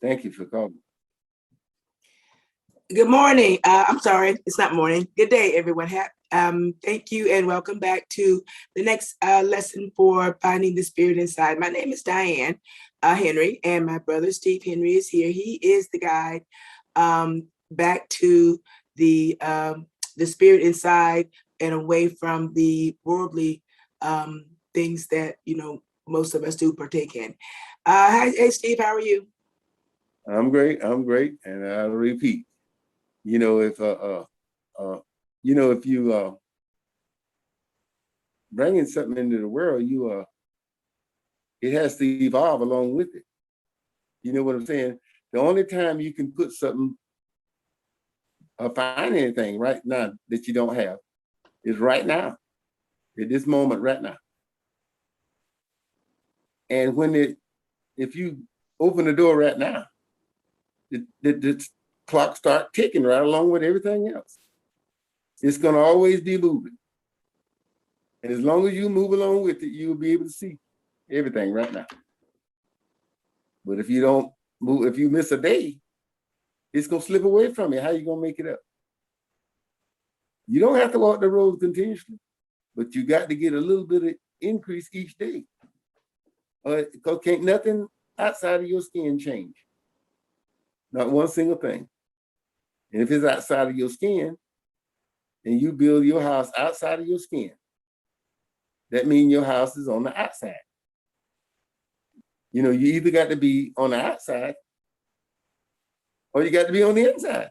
Thank you for calling. Good morning. I'm sorry, it's not morning. Good day, everyone. Thank you and welcome back to the next lesson for Finding the Spirit Inside. My name is Diann Henry, and my brother Steve Henry is here. He is the guide back to the spirit inside and away from the worldly things that most of us do partake in. Hey, Steve, how are you? I'm great. I'm great, and I'll repeat. You know, if if you bringing something into the world, it has to evolve along with it. You know what I'm saying? The only time you can put something or find anything right now that you don't have is right now, at this moment, right now. And if you open the door right now, the clock start ticking right along with everything else. It's going to always be moving. And as long as you move along with it, you'll be able to see everything right now. But if you don't move, if you miss a day, it's going to slip away from you. How are you going to make it up? You don't have to walk the road continuously, but you got to get a little bit of increase each day. Because can't nothing outside of your skin change. Not one single thing. And if it's outside of your skin, and you build your house outside of your skin, that means your house is on the outside. You either got to be on the outside or you got to be on the inside.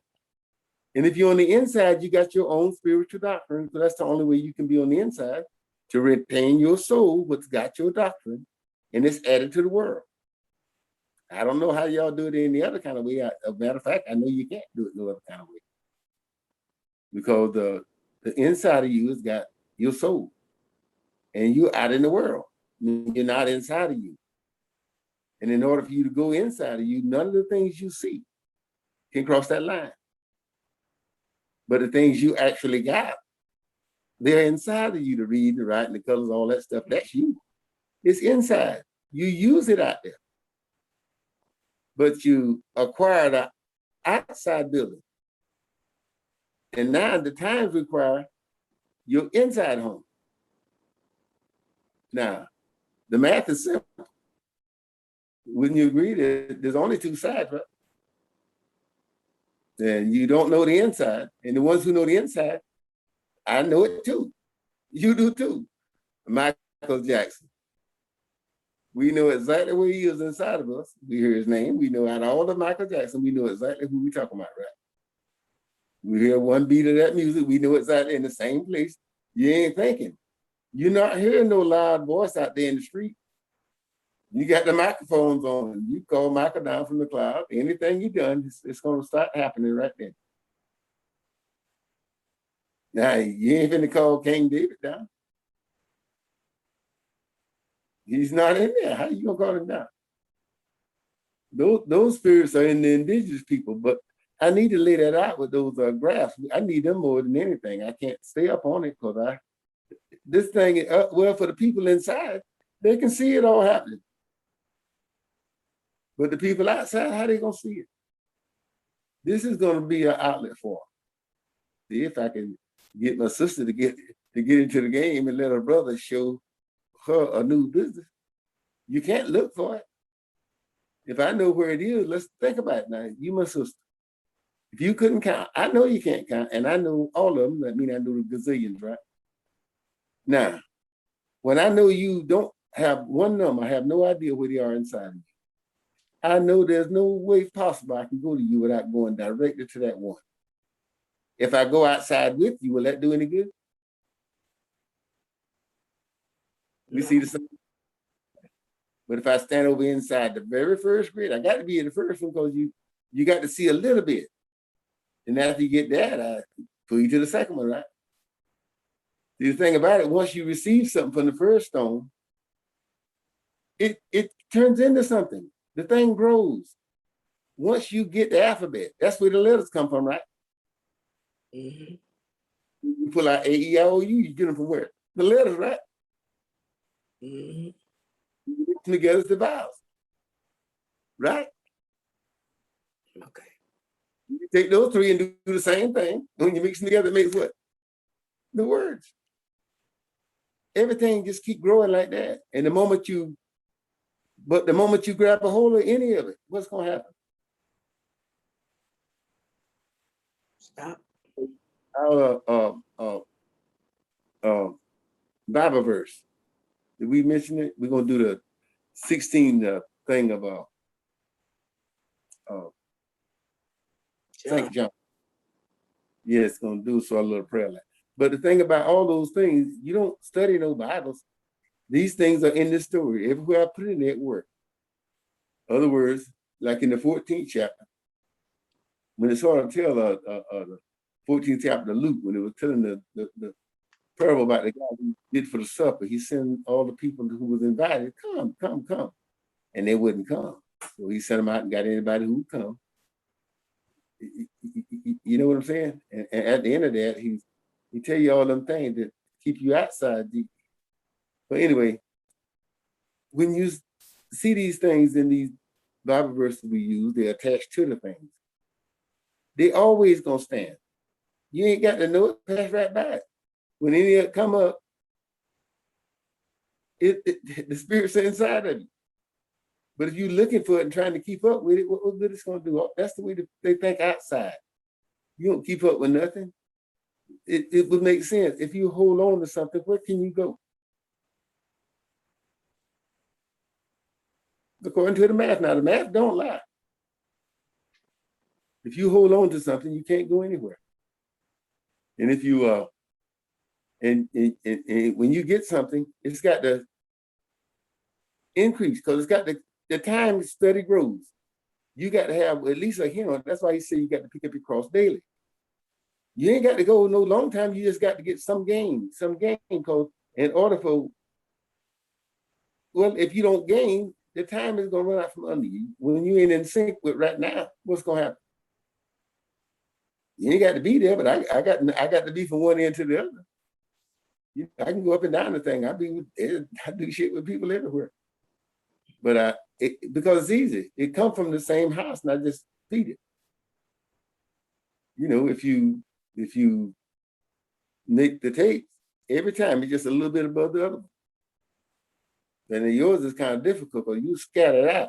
And if you're on the inside, you got your own spiritual doctrine. So that's the only way you can be on the inside, to retain your soul, what's got your doctrine, and it's added to the world. I don't know how y'all do it any other kind of way. As a matter of fact, I know you can't do it no other kind of way. Because the inside of you has got your soul. And you're out in the world. You're not inside of you. And in order for you to go inside of you, none of the things you see can cross that line. But the things you actually got, they're inside of you, to read, the write, and the colors, all that stuff. That's you. It's inside. You use it out there. But you acquired an outside building. And now the times require your inside home. Now, the math is simple. Wouldn't you agree that there's only two sides, right? And you don't know the inside. And the ones who know the inside, I know it too. You do too. Michael Jackson. We know exactly where he is inside of us. We hear his name. We know out of all of Michael Jackson, we know exactly who we're talking about, right? We hear one beat of that music, we know exactly in the same place. You ain't thinking. You're not hearing no loud voice out there in the street. You got the microphones on. You call Michael down from the cloud. Anything you done, it's going to start happening right then. Now, you ain't finna call King David down. He's not in there. How you going to call him down? Those spirits are in the indigenous people, but I need to lay that out with those graphs. I need them more than anything. I can't stay up on it because this thing, well, for the people inside, they can see it all happening. But the people outside, how they gonna see it? This is gonna be an outlet for them. See if I can get my sister to get into the game and let her brother show her a new business. You can't look for it. If I know where it is, let's think about it now. You my sister. If you couldn't count, I know you can't count, and I know all of them. That means I know the gazillions, right? Now, when I know you don't have one number, I have no idea where they are inside of you. I know there's no way possible I can go to you without going directly to that one. If I go outside with you, will that do any good? We see the same. But if I stand over inside the very first grid, I got to be in the first one because you got to see a little bit. And after you get that, I put you to the second one, right? The thing about it, once you receive something from the first stone, it turns into something. The thing grows. Once you get the alphabet, that's where the letters come from, right? Mm-hmm. You pull out A-E-I-O-U, you get them from where? The letters, right? Mm-hmm. You get them together as the vowels, right? You take those three and do the same thing. When you mix them together, it makes what? The words. Everything just keep growing like that. And the moment you grab a hold of any of it, what's gonna happen? Stop. Bible verse. Did we mention it? We're gonna do the 16 thing about St. John. Yeah, it's gonna do so a little prayer life. But the thing about all those things, you don't study no Bibles. These things are in the story. Everywhere I put it in it work. Other words, like in the 14th chapter, when it sort of tell the 14th chapter of Luke, when it was telling the parable about the guy who did for the supper, he sent all the people who was invited, come. And they wouldn't come. So he sent them out and got anybody who would come. You know what I'm saying? And at the end of that, he tell you all them things that keep you outside. But anyway, when you see these things in these Bible verses we use, they're attached to the things. They always gonna stand. You ain't got to know it, pass right by it. When any of it come up, the spirit's inside of you. But if you're looking for it and trying to keep up with it, what good it's gonna do? That's the way they think outside. You don't keep up with nothing. It would make sense. If you hold on to something, where can you go? According to the math. Now, the math don't lie. If you hold on to something, you can't go anywhere. And if you and when you get something, it's got to increase because it's got the time study grows. You got to have at least a hint. That's why he said you got to pick up your cross daily. You ain't got to go no long time. You just got to get some gain, because in order for, well, if you don't gain, the time is going to run out from under you. When you ain't in sync with right now, what's going to happen? You ain't got to be there, but I got to be from one end to the other. I can go up and down the thing. I do shit with people everywhere. But because it's easy. It comes from the same house, and I just feed it. You know, if you make the tape, every time it's just a little bit above the other one. And yours is kind of difficult because you scatter it out.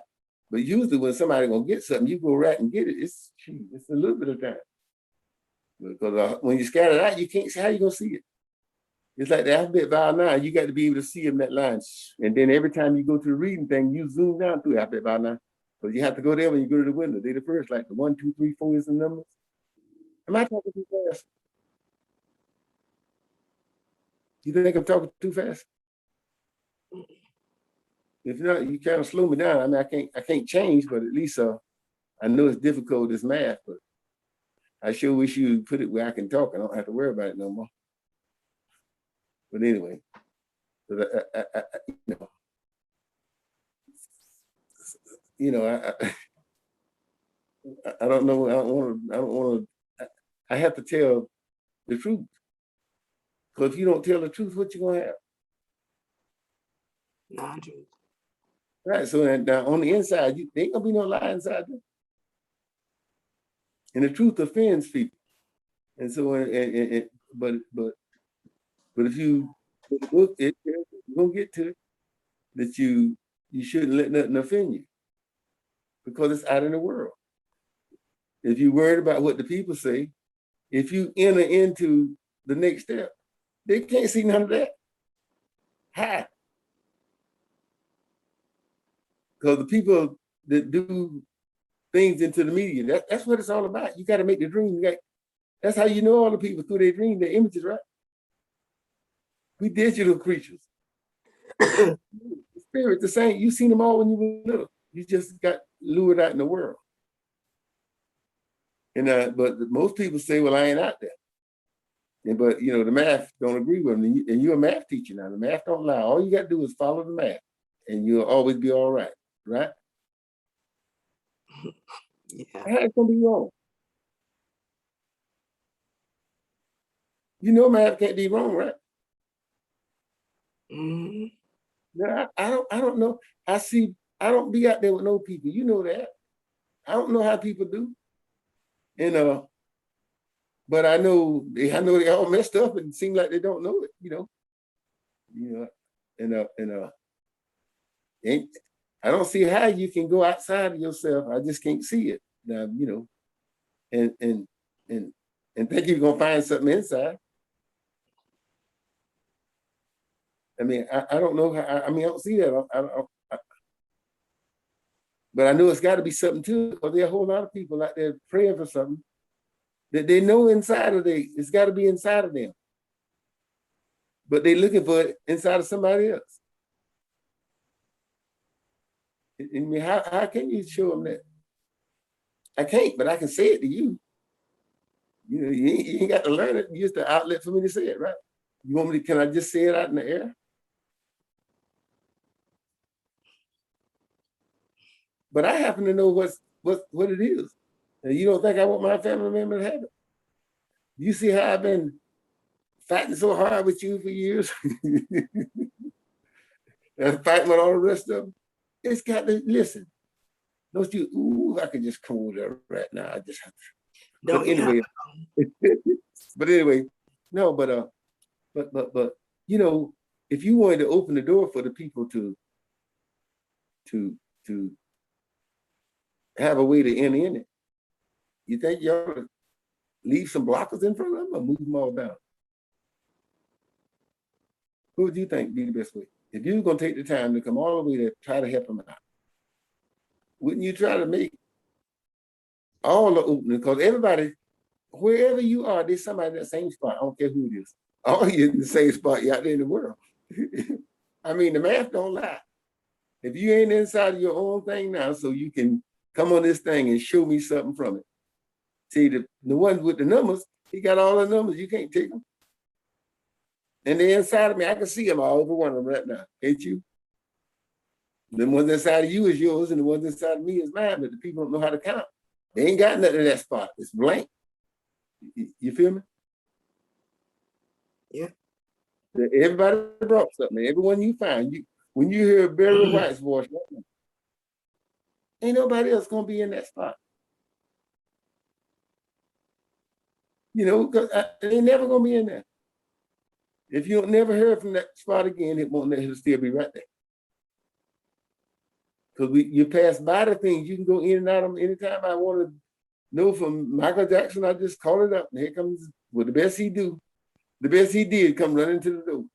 But usually when somebody gonna get something, you go right and get it. It's a little bit of time. Because when you scatter it out, you can't see how you gonna see it. It's like the alphabet vowel 9. You got to be able to see them that line. And then every time you go to the reading thing, you zoom down through alphabet vowel 9. Because you have to go there when you go to the window. They the first, like the 1, 2, 3, 4 is the numbers. Am I talking too fast? You think I'm talking too fast? If not, you kind of slow me down. I mean, I can't change, but at least I know it's difficult, this math, but I sure wish you would put it where I can talk. I don't have to worry about it no more. But anyway, I don't know. I don't want to. I have to tell the truth. Because if you don't tell the truth, what you gonna have? Non-truth. Right. So now on the inside, there ain't gonna be no lie inside there. And the truth offends people. And so, but if you look, you're gonna get to it that you shouldn't let nothing offend you because it's out in the world. If you're worried about what the people say, if you enter into the next step, they can't see none of that. How? Because the people that do things into the media, that's what it's all about. You got to make the dream. That's how you know all the people through their dream, their images, right? We digital creatures. The spirit, the same. You seen them all when you were little. You just got lured out in the world. And but most people say, "Well, I ain't out there." But you know, the math don't agree with them. And you're a math teacher now. The math don't lie. All you got to do is follow the math, and you'll always be all right, right? Yeah. How it's gonna be wrong? You know, math can't be wrong, right? Mm-hmm. No, I don't know. I don't be out there with no people. You know that. I don't know how people do. And but I know they all messed up and seem like they don't know it, and ain't, I don't see how you can go outside of yourself. I just can't see it now, and and and and think you're gonna find something inside. I mean, I don't know how. I mean, I don't see that. But I know it's got to be something too, because there are a whole lot of people out there praying for something that they know inside of it's got to be inside of them, but they're looking for it inside of somebody else. I mean, how can you show them that? I can't, but I can say it to you. You ain't got to learn it. You just the outlet for me to say it, right? You want me to? Can I just say it out in the air? But I happen to know what it is. And you don't think I want my family member to have it? You see how I've been fighting so hard with you for years, and fighting with all the rest of them. It's got to listen. Don't you? Ooh, I could just come over there right now. I just have to. But anyway, but anyway, no, but if you wanted to open the door for the people to have a way to enter in it, you think you ought to leave some blockers in front of them or move them all down? Who would you think be the best way? If you were going to take the time to come all the way to try to help them out, wouldn't you try to make all the opening? Because everybody, wherever you are, there's somebody in that same spot. I don't care who it is. All you in the same spot you out there in the world. I mean, the math don't lie. If you ain't inside of your own thing now, so you can come on this thing and show me something from it. See, the ones with the numbers, he got all the numbers. You can't take them. And they're inside of me. I can see them all over one of them right now. Can't you? The ones inside of you is yours, and the ones inside of me is mine, but the people don't know how to count. They ain't got nothing in that spot. It's blank. You feel me? Yeah. Everybody brought something. Everyone you find, when you hear Barry White's voice, ain't nobody else gonna be in that spot. Because they never gonna be in there. If you don't never hear from that spot again, it'll still be right there. Because you pass by the things, you can go in and out of them anytime I want to know from Michael Jackson. I just call it up, and here comes the best he do. The best he did come running to the door.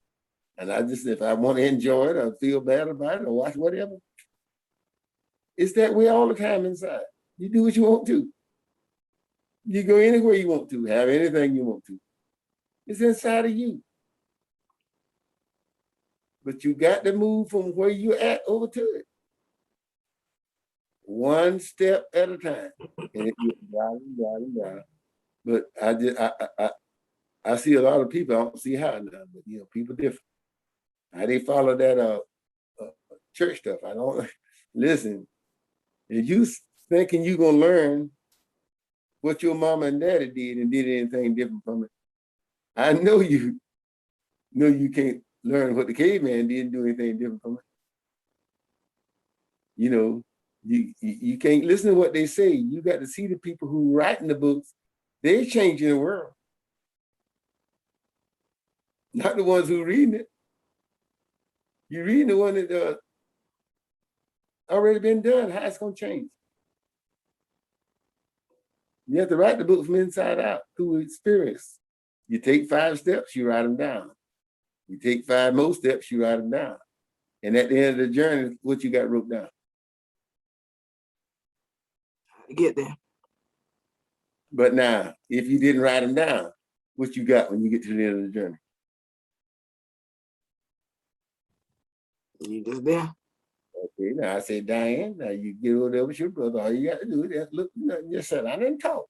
And I just, if I want to enjoy it or feel bad about it or watch whatever, it's that way all the time inside. You do what you want to. You go anywhere you want to, have anything you want to. It's inside of you. But you got to move from where you're at over to it. One step at a time. And it down. But I see a lot of people, I don't see how now, but people different. How they follow that church stuff. I don't listen. If you thinking you're gonna learn what your mama and daddy did and did anything different from it, I know you can't learn what the caveman did and do anything different from it. You can't listen to what they say. You got to see the people who writing the books. They're changing the world, not the ones who reading it. You're reading the one that already been done. How it's gonna change? You have to write the book from inside out through experience. You take 5 steps, you write them down. You take 5 more steps, you write them down. And at the end of the journey, what you got wrote down? How to get there. But now, if you didn't write them down, what you got when you get to the end of the journey? You just there. Okay, now I say, Diann, now you get over there with your brother. All you got to do is look, just sit down and talk.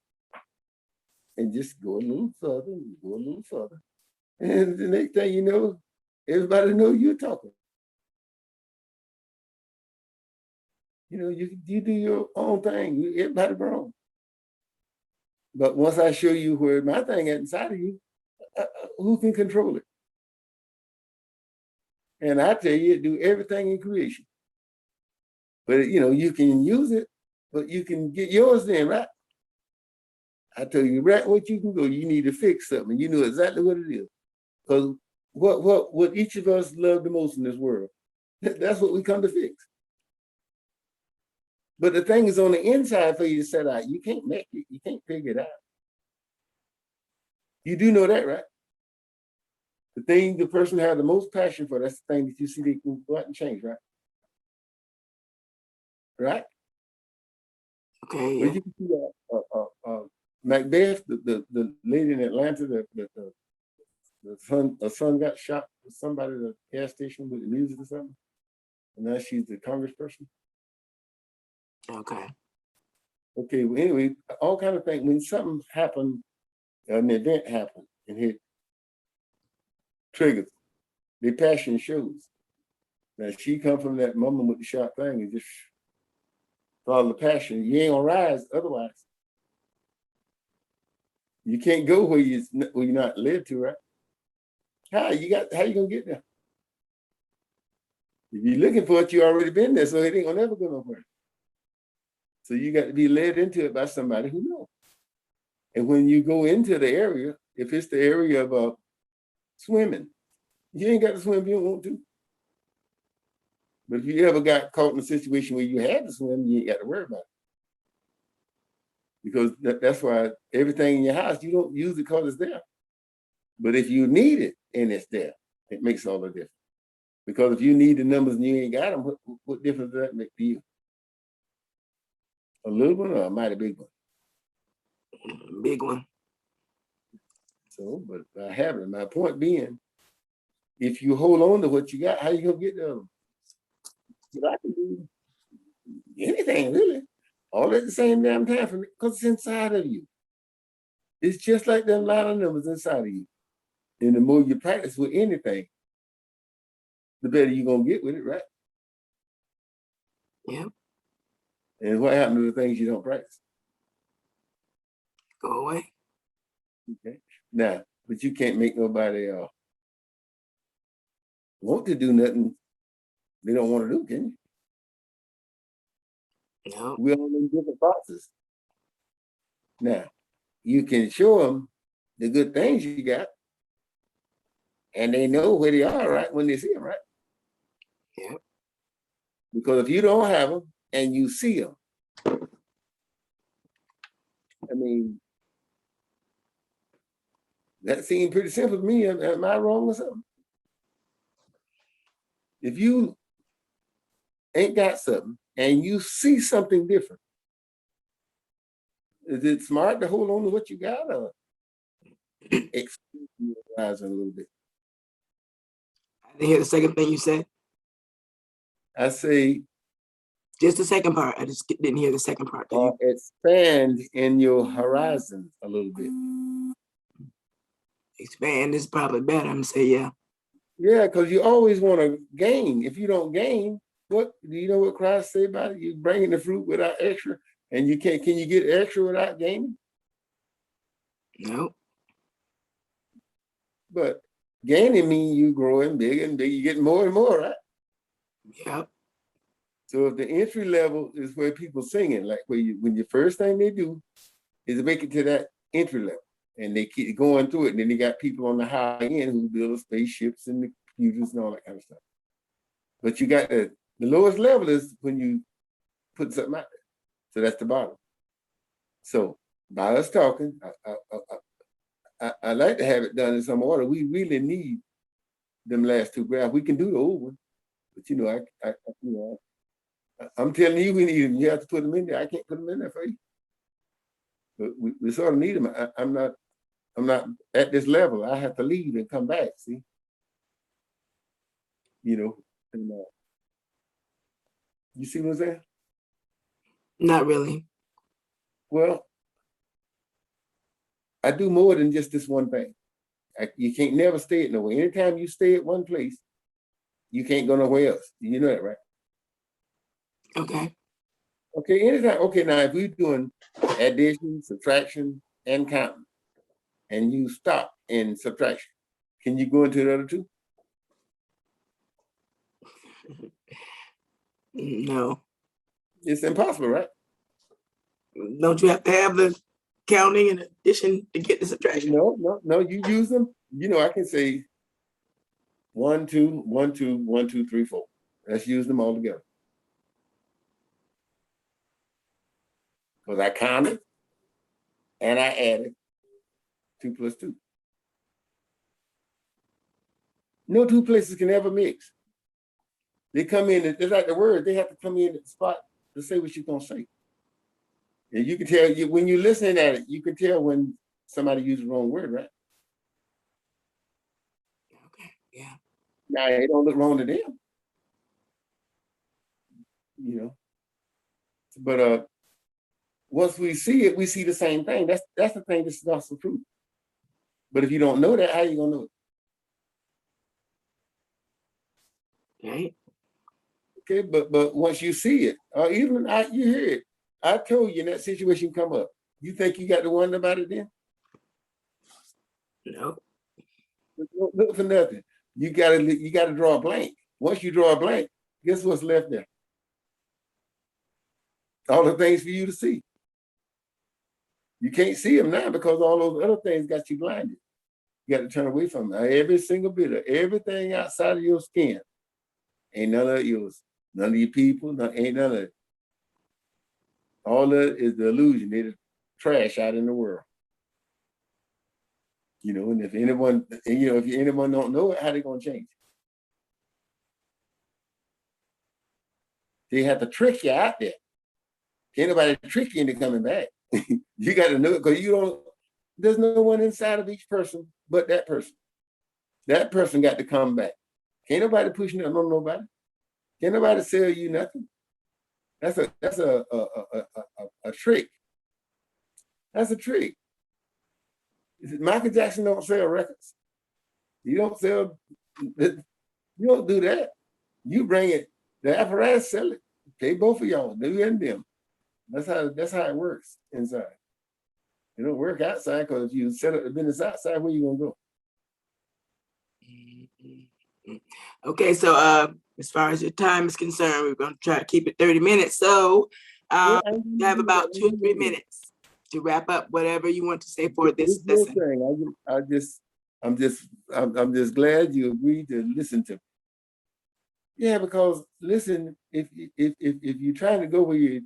And just go a little further, And the next thing you know, everybody know you're talking. You do your own thing. Everybody wrong. But once I show you where my thing is inside of you, who can control it? And I tell you, do everything in creation. But you can use it, but you can get yours then, right? I tell you right what you can go. You need to fix something. You know exactly what it is. Because what each of us love the most in this world, that's what we come to fix. But the thing is on the inside for you to set out. You can't make it. You can't figure it out. You do know that, right? The thing the person has the most passion for, that's the thing that you see they can go out and change, right? Right? Okay. But Yeah. you can see Macbeth, the lady in Atlanta, her son got shot with somebody at a gas station with the music or something. And now she's the congressperson. Okay. Okay, well, anyway, all kind of things. When something happened, an event happened, and it triggers, their passion shows. Now she come from that moment with the shot thing and just follow the passion. You ain't gonna rise otherwise. You can't go where you're not led to, right? How you gonna get there? If you're looking for it, you already been there, so it ain't gonna never go nowhere. So you got to be led into it by somebody who knows. And when you go into the area, if it's the area of swimming, you ain't got to swim if you don't want to. But if you ever got caught in a situation where you had to swim, you ain't got to worry about it. Because that's why everything in your house, you don't use it because it's there. But if you need it and it's there, it makes all the difference. Because if you need the numbers and you ain't got them, what difference does that make to you? A little one or a mighty big one? Big one. So, but by having it, my point being, if you hold on to what you got, how you gonna get the other one? But I can do anything really, all at the same damn time for me, because it's inside of you. It's just like them line of numbers inside of you. And the more you practice with anything, the better you're gonna get with it, right? Yeah. And what happened to the things you don't practice? Go away. Okay. Now, but you can't make nobody want to do nothing they don't want to do, can you? No. We're all in different boxes. Now, you can show them the good things you got, and they know where they are, right, when they see them, right? Yeah. Because if you don't have them and you see them, I mean, that seemed pretty simple to me. Am I wrong or something? If you ain't got something and you see something different, is it smart to hold on to what you got or expand your horizon a little bit? I didn't hear the second thing you said. I say, Just the second part. I just didn't hear the second part. expand in your horizon a little bit. Expand is probably better. I'm gonna say yeah. Yeah, because you always want to gain. If you don't gain, what do you know what Christ said about it? You're bringing the fruit without extra, and you can't. Can you get extra without gaining? No. But gaining means you growing big and big. You get more and more, right? Yep. So if the entry level is where people singing, like when the first thing they do is to make it to that entry level, and they keep going through it, and then they got people on the high end who build spaceships and the computers and all that kind of stuff. But you got the lowest level is when you put something out there. So that's the bottom. So by us talking, I like to have it done in some order. We really need them last two graphs. We can do the old one, but I'm telling you, we need them. You have to put them in there. I can't put them in there for you. But we sort of need them. I'm not at this level. I have to leave and come back. See, and, you see what I'm saying? Not really. Well, I do more than just this one thing. You can't never stay at nowhere. Anytime you stay at one place, you can't go nowhere else. You know that, right? Okay. Okay, anytime. Okay, now if we're doing addition, subtraction, and counting, and you stop in subtraction, can you go into the other two? No. It's impossible, right? Don't you have to have the counting in addition to get the subtraction? No, you use them. You know, I can say 1, 2, 1, 2, 1, 2, 3, 4. Let's use them all together. Because I counted and I added 2 plus 2. No two places can ever mix. They come in, it's like the word, they have to come in at the spot to say what you're gonna say. And you can tell, when you're listening at it, you can tell when somebody used the wrong word, right? Okay, yeah. Now, it don't look wrong to them. You know, but once we see it, we see the same thing. That's the thing that's gospel truth. But if you don't know that, how you gonna know it? Right. Okay, but once you see it, or even you hear it, I told you in that situation come up. You think you got to wonder about it then? No. Don't look for nothing. You gotta draw a blank. Once you draw a blank, guess what's left there? All the things for you to see. You can't see them now because all those other things got you blinded. You got to turn away from them. Every single bit of everything outside of your skin ain't none of it yours. None of your people, ain't none of it. All of it is the illusion. They're the trash out in the world. You know, and if anyone don't know it, how they gonna change? They have to trick you out there. Can't nobody trick you into coming back. You got to know it because there's no one inside of each person but that person. That person got to come back. Can't nobody push nothing on nobody. Can't nobody sell you nothing. That's a trick. That's a trick. Michael Jackson don't sell records. You don't sell. You don't do that. You bring it. The apparatus sell it. Pay both of y'all. Do and them. That's how it works inside. It don't work outside because if you set up the business outside, where you gonna go? Okay, so as far as your time is concerned, we're going to try to keep it 30 minutes. So you have about 2 or 3 minutes to wrap up whatever you want to say for this lesson. I'm just glad you agreed to listen to me. Yeah, because listen, if you're trying to go where you've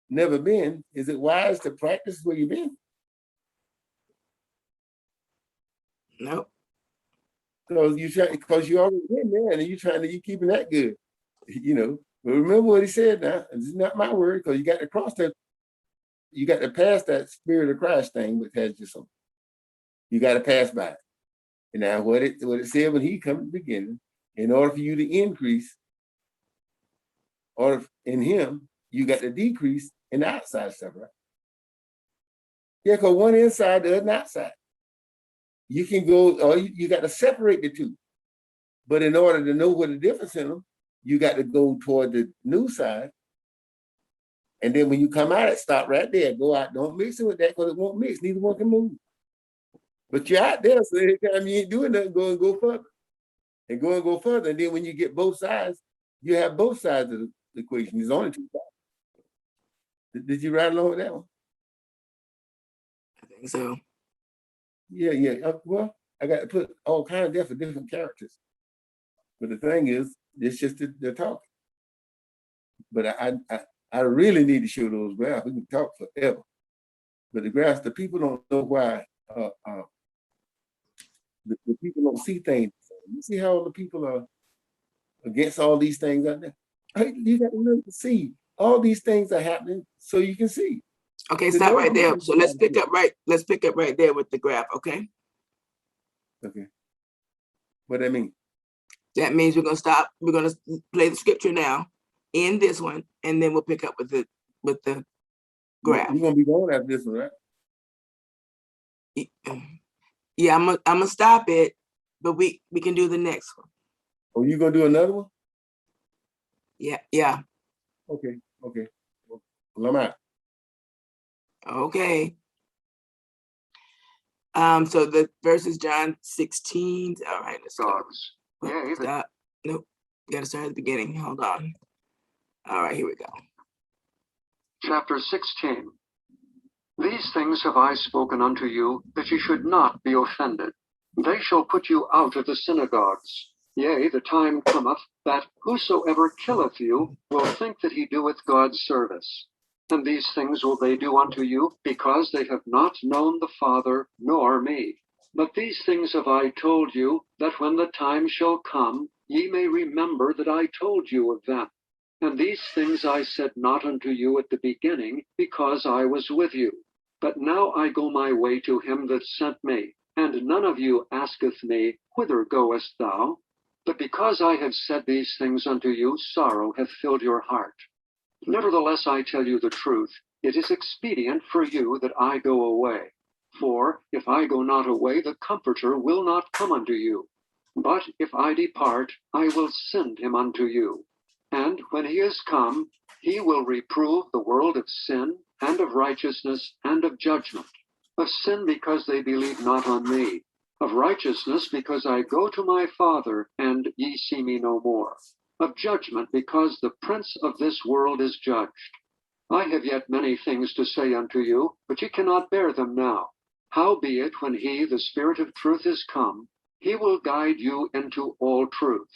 never been, is it wise to practice where you've been? No. Because you already been there and you keeping that good, you know. But remember what he said now. This is not my word, because you got to cross that, you got to pass that spirit of Christ thing, which has just some. You got to pass by it. And now what it said when he come at the beginning, in order for you to increase, or in him, you got to decrease in the outside stuff, right? Yeah, because one inside, the other outside. You can go, or you got to separate the two. But in order to know what the difference in them, you got to go toward the new side. And then when you come out, it stop right there. Go out, don't mix it with that because it won't mix. Neither one can move. But you're out there, so every time you ain't doing nothing, go further. And go further. And then when you get both sides, you have both sides of the equation. There's only two sides. Did you ride along with that one? I think so. Yeah. Well, I got to put all kinds of different characters. But the thing is, it's just they're talking. But I really need to show those graphs. We can talk forever. But the graphs, the people don't know why. The people don't see things. You see how the people are against all these things out there? You got to learn to see. All these things are happening so you can see. Okay, stop right there. So let's pick up right there with the graph, okay? Okay. What that mean? That means we're gonna stop. We're gonna play the scripture now, in this one, and then we'll pick up with the graph. You're gonna be going after this one, right? Yeah, I'm gonna stop it, but we can do the next one. Oh, you gonna do another one? Yeah. Okay. Well, I'm out. Okay. So the verse is John 16. All right, let's go. Yeah, stop. Nope. Gotta start at the beginning. Hold on. All right, here we go. Chapter 16. These These things have I spoken unto you, that ye should not be offended. They shall put you out of the synagogues. Yea, the time cometh, that whosoever killeth you will think that he doeth God's service. And these things will they do unto you, because they have not known the Father, nor me. But these things have I told you, that when the time shall come, ye may remember that I told you of them. And these things I said not unto you at the beginning, because I was with you. But now I go my way to him that sent me, and none of you asketh me, Whither goest thou? But because I have said these things unto you, sorrow hath filled your heart. Nevertheless, I tell you the truth, it is expedient for you that I go away. For if I go not away, the Comforter will not come unto you. But if I depart, I will send him unto you. And when he is come, he will reprove the world of sin, and of righteousness, and of judgment. Of sin, because they believe not on me. Of righteousness, because I go to my Father, and ye see me no more. Of judgment, because the prince of this world is judged. I have yet many things to say unto you, but ye cannot bear them now. Howbeit, when he, the Spirit of truth, is come, he will guide you into all truth.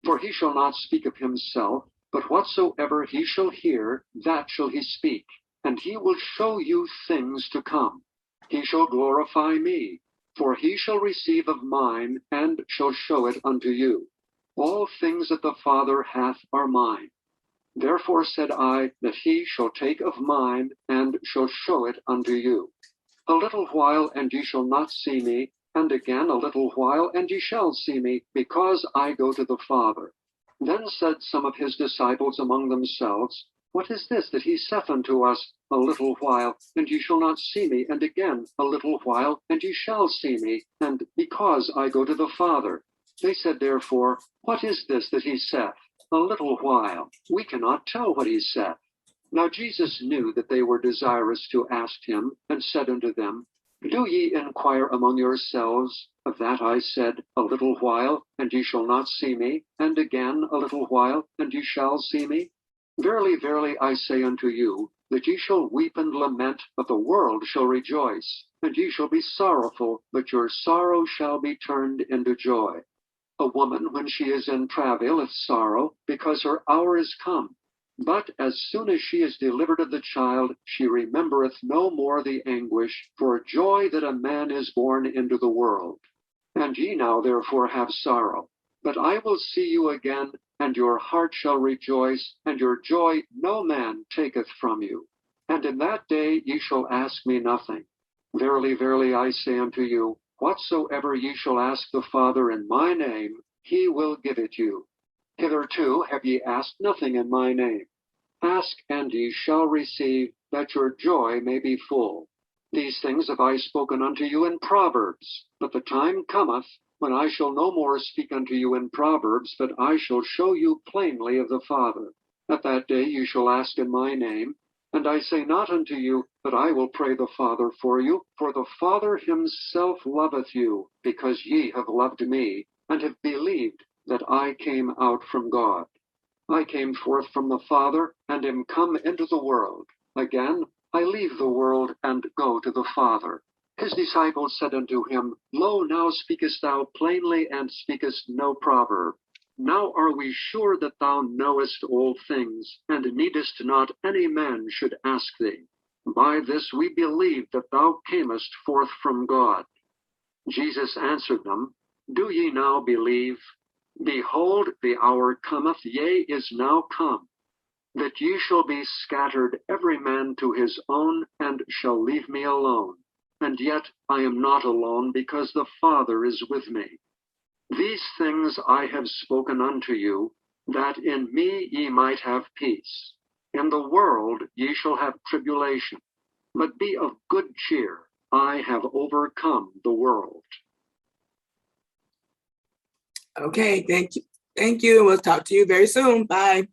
For he shall not speak of himself, but whatsoever he shall hear, that shall he speak, and he will show you things to come. He shall glorify me, for he shall receive of mine, and shall show it unto you. All things that the Father hath are mine. Therefore said I, that he shall take of mine, and shall show it unto you. A little while, and ye shall not see me, and again a little while, and ye shall see me, because I go to the Father. Then said some of his disciples among themselves, What is this that he saith unto us, A little while, and ye shall not see me, and again a little while, and ye shall see me, and because I go to the Father? They said therefore, What is this that he saith? A little while. We cannot tell what he saith. Now Jesus knew that they were desirous to ask him, and said unto them, Do ye inquire among yourselves? Of that I said, A little while, and ye shall not see me, and again a little while, and ye shall see me? Verily, verily, I say unto you, that ye shall weep and lament, but the world shall rejoice. And ye shall be sorrowful, but your sorrow shall be turned into joy. A woman, when she is in travail, hath sorrow, because her hour is come. But as soon as she is delivered of the child, she remembereth no more the anguish for joy that a man is born into the world. And ye now therefore have sorrow. But I will see you again, and your heart shall rejoice, and your joy no man taketh from you. And in that day ye shall ask me nothing. Verily, verily, I say unto you, whatsoever ye shall ask the Father in my name, he will give it you. Hitherto have ye asked nothing in my name. Ask, and ye shall receive, that your joy may be full. These things have I spoken unto you in Proverbs, but the time cometh, when I shall no more speak unto you in Proverbs, but I shall show you plainly of the Father. At that day ye shall ask in my name. And I say not unto you that I will pray the Father for you, for the Father himself loveth you, because ye have loved me, and have believed that I came out from God. I came forth from the Father, and am come into the world. Again, I leave the world, and go to the Father. His disciples said unto him, Lo, now speakest thou plainly, and speakest no proverb. Now are we sure that thou knowest all things, and needest not any man should ask thee. By this we believe that thou camest forth from God. Jesus answered them, Do ye now believe? Behold, the hour cometh, yea, is now come, that ye shall be scattered every man to his own, and shall leave me alone. And yet I am not alone, because the Father is with me. These things I have spoken unto you, that in me ye might have peace. In the world ye shall have tribulation, but be of good cheer. I have overcome the world. Okay, thank you. Thank you. We'll talk to you very soon. Bye.